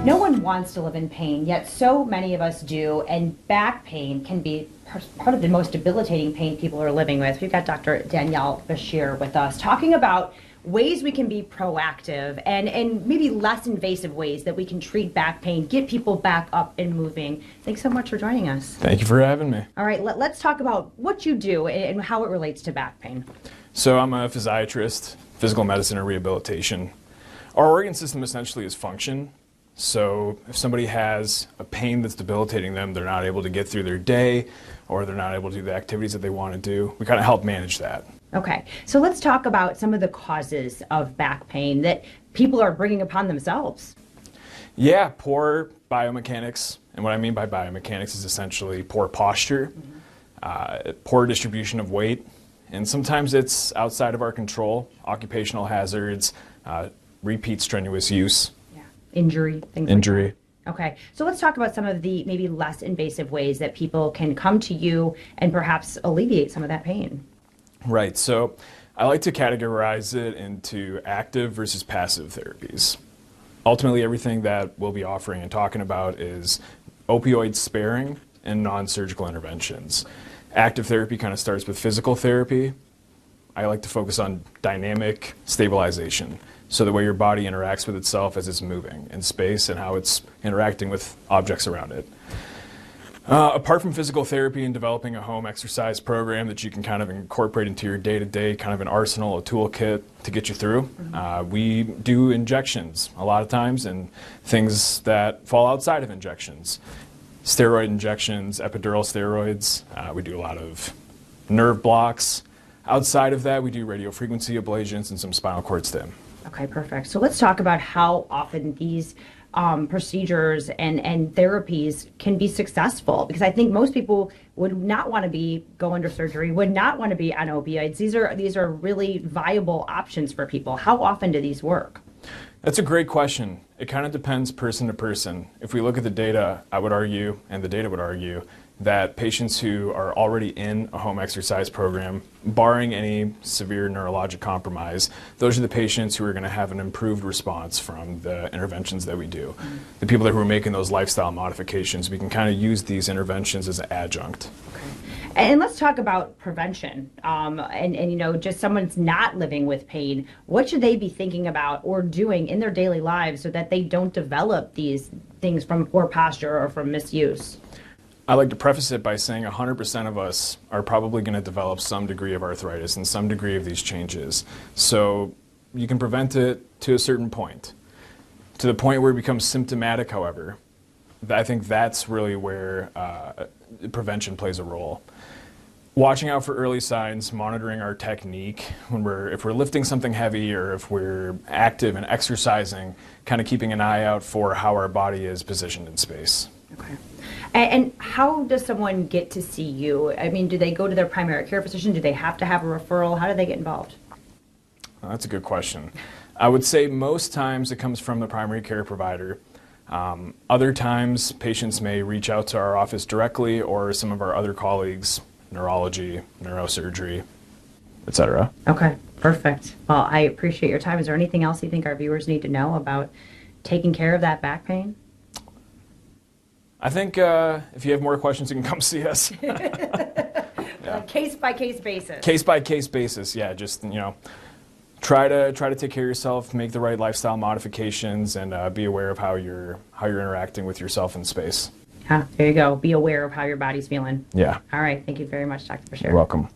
No one wants to live in pain, yet so many of us do, and back pain can be part of the most debilitating pain people are living with. We've got Dr. Danielle Bashir with us talking about ways we can be proactive and maybe less invasive ways that we can treat back pain, get people back up and moving. Thanks so much for joining us. Thank you for having me. All right, let's talk about what you do and how it relates to back pain. So I'm a physiatrist, physical medicine and rehabilitation. Our organ system essentially is function. So if somebody has a pain that's debilitating them, they're not able to get through their day, or they're not able to do the activities that they want to do, we kind of help manage that. Okay, so let's talk about some of the causes of back pain that people are bringing upon themselves. Yeah, poor biomechanics. And what I mean by biomechanics is essentially poor posture, poor distribution of weight, and sometimes it's outside of our control, occupational hazards, repeat strenuous use. Injury, things Injury. like that. Okay, so let's talk about some of the maybe less invasive ways that people can come to you and perhaps alleviate some of that pain. Right, so I like to categorize it into active versus passive therapies. Ultimately, everything that we'll be offering and talking about is opioid sparing and non-surgical interventions. Active therapy kind of starts with physical therapy. I like to focus on dynamic stabilization, so the way your body interacts with itself as it's moving in space and how it's interacting with objects around it. Apart from physical therapy and developing a home exercise program that you can kind of incorporate into your day-to-day, kind of an arsenal, a toolkit to get you through, we do injections a lot of times and things that fall outside of injections. Steroid injections, epidural steroids, we do a lot of nerve blocks. Outside of that, we do radiofrequency ablations and some spinal cord stim. Okay, perfect. So let's talk about how often these procedures and therapies can be successful, because I think most people would not want to go under surgery, would not want to be on opioids. These are really viable options for people. How often do these work? That's a great question. It kind of depends person to person. If we look at the data, I would argue, and the data would argue, that patients who are already in a home exercise program, barring any severe neurologic compromise, those are the patients who are going to have an improved response from the interventions that we do. The people who are making those lifestyle modifications, we can kind of use these interventions as an adjunct. Okay. And let's talk about prevention. And you know, just someone's not living with pain. What should they be thinking about or doing in their daily lives so that they don't develop these things from poor posture or from misuse? I like to preface it by saying 100% of us are probably going to develop some degree of arthritis and some degree of these changes. So you can prevent it to a certain point. To the point where it becomes symptomatic, however, I think that's really where prevention plays a role. Watching out for early signs, monitoring our technique if we're lifting something heavy or if we're active and exercising, kind of keeping an eye out for how our body is positioned in space. Okay. And how does someone get to see you? I mean, do they go to their primary care physician? Do they have to have a referral? How do they get involved? That's a good question. I would say most times it comes from the primary care provider. Other times patients may reach out to our office directly or some of our other colleagues, neurology, neurosurgery, etc. Okay, perfect. Well, I appreciate your time. Is there anything else you think our viewers need to know about taking care of that back pain? I think if you have more questions, you can come see us. Yeah. Case by case basis. Case by case basis, yeah. Just try to take care of yourself, make the right lifestyle modifications, and be aware of how you're interacting with yourself in space. Yeah, there you go. Be aware of how your body's feeling. Yeah. All right. Thank you very much, Dr. Bashir. You're welcome.